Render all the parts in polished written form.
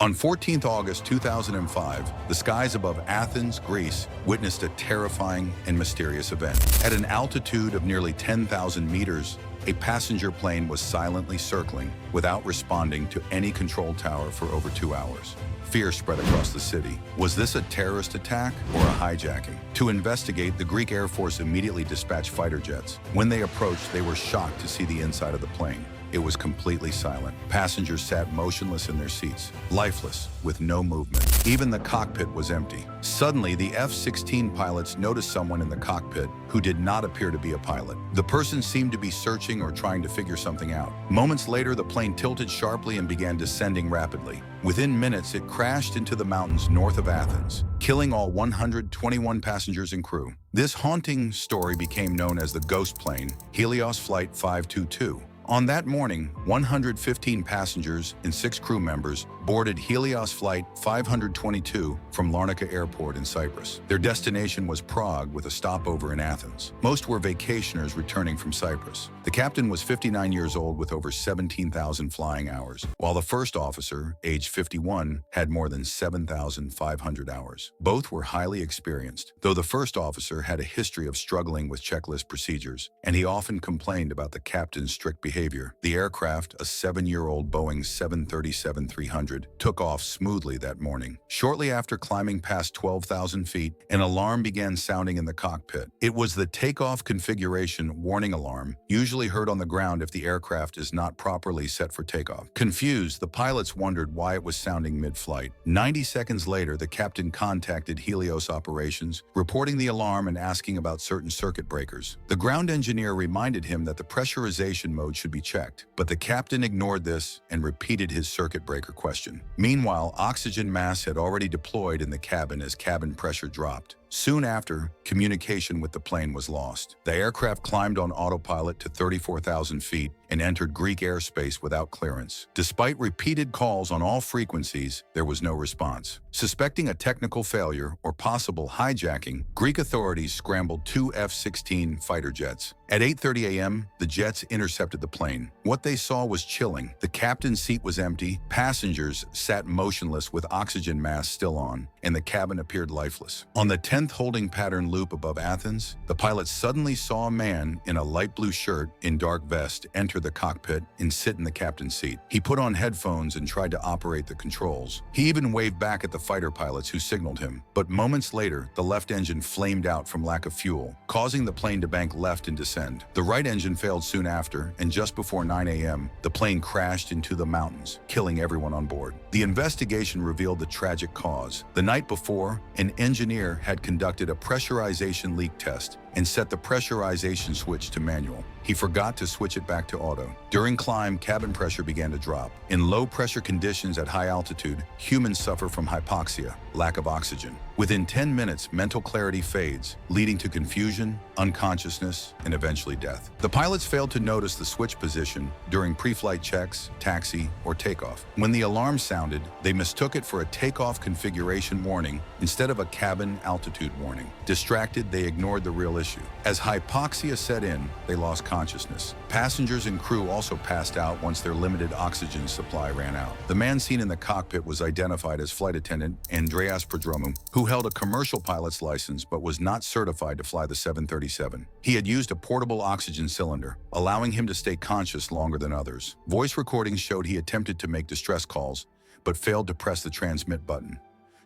On 14th August 2005, the skies above Athens, Greece, witnessed a terrifying and mysterious event. At an altitude of nearly 10,000 meters, a passenger plane was silently circling without responding to any control tower for over 2 hours. Fear spread across the city. Was this a terrorist attack or a hijacking? To investigate, the Greek Air Force immediately dispatched fighter jets. When they approached, they were shocked to see the inside of the plane. It was completely silent. Passengers sat motionless in their seats, lifeless, with no movement. Even the cockpit was empty. Suddenly, the F-16 pilots noticed someone in the cockpit who did not appear to be a pilot. The person seemed to be searching or trying to figure something out. Moments later, the plane tilted sharply and began descending rapidly. Within minutes, it crashed into the mountains north of Athens, killing all 121 passengers and crew. This haunting story became known as the ghost plane, Helios Flight 522. On that morning, 115 passengers and 6 crew members boarded Helios Flight 522 from Larnaca Airport in Cyprus. Their destination was Prague with a stopover in Athens. Most were vacationers returning from Cyprus. The captain was 59 years old with over 17,000 flying hours, while the first officer, age 51, had more than 7,500 hours. Both were highly experienced, though the first officer had a history of struggling with checklist procedures, and he often complained about the captain's strict behavior. The aircraft, a 7-year-old Boeing 737-300, took off smoothly that morning. Shortly after climbing past 12,000 feet, an alarm began sounding in the cockpit. It was the takeoff configuration warning alarm, usually heard on the ground if the aircraft is not properly set for takeoff. Confused, the pilots wondered why it was sounding mid-flight. 90 seconds later, the captain contacted Helios operations, reporting the alarm and asking about certain circuit breakers. The ground engineer reminded him that the pressurization mode should be checked, but the captain ignored this and repeated his circuit breaker question. Meanwhile, oxygen masks had already deployed in the cabin as cabin pressure dropped. Soon after, communication with the plane was lost. The aircraft climbed on autopilot to 34,000 feet and entered Greek airspace without clearance. Despite repeated calls on all frequencies, there was no response. Suspecting a technical failure or possible hijacking, Greek authorities scrambled 2 F-16 fighter jets. At 8:30 a.m., the jets intercepted the plane. What they saw was chilling. The captain's seat was empty, passengers sat motionless with oxygen masks still on, and the cabin appeared lifeless. On the 10th holding pattern loop above Athens, the pilot suddenly saw a man in a light blue shirt and dark vest enter the cockpit and sit in the captain's seat. He put on headphones and tried to operate the controls. He even waved back at the fighter pilots who signaled him. But moments later, the left engine flamed out from lack of fuel, causing the plane to bank left and descend. The right engine failed soon after, and just before 9 a.m., the plane crashed into the mountains, killing everyone on board. The investigation revealed the tragic cause. The night before, an engineer had conducted a pressurization leak test and set the pressurization switch to manual. He forgot to switch it back to auto. During climb, cabin pressure began to drop. In low-pressure conditions at high altitude, humans suffer from hypoxia, lack of oxygen. Within 10 minutes, mental clarity fades, leading to confusion, unconsciousness, and eventually death. The pilots failed to notice the switch position during pre-flight checks, taxi, or takeoff. When the alarm sounded, they mistook it for a takeoff configuration warning instead of a cabin altitude warning. Distracted, they ignored the real issue. As hypoxia set in, they lost consciousness. Passengers and crew also passed out once their limited oxygen supply ran out. The man seen in the cockpit was identified as flight attendant Andreas Prodromou, who held a commercial pilot's license but was not certified to fly the 737. He had used a portable oxygen cylinder, allowing him to stay conscious longer than others. Voice recordings showed he attempted to make distress calls, but failed to press the transmit button.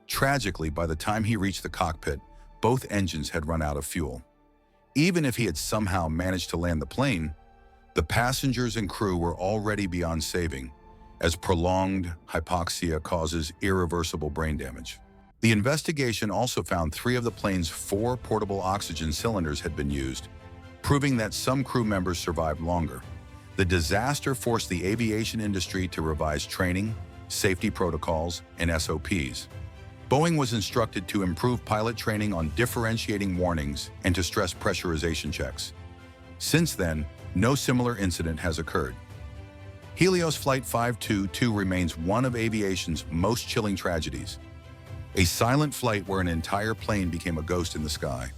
Tragically, by the time he reached the cockpit, both engines had run out of fuel. Even if he had somehow managed to land the plane, the passengers and crew were already beyond saving, as prolonged hypoxia causes irreversible brain damage. The investigation also found 3 of the plane's 4 portable oxygen cylinders had been used, proving that some crew members survived longer. The disaster forced the aviation industry to revise training, safety protocols, and SOPs. Boeing was instructed to improve pilot training on differentiating warnings and to stress pressurization checks. Since then, no similar incident has occurred. Helios Flight 522 remains one of aviation's most chilling tragedies. A silent flight where an entire plane became a ghost in the sky.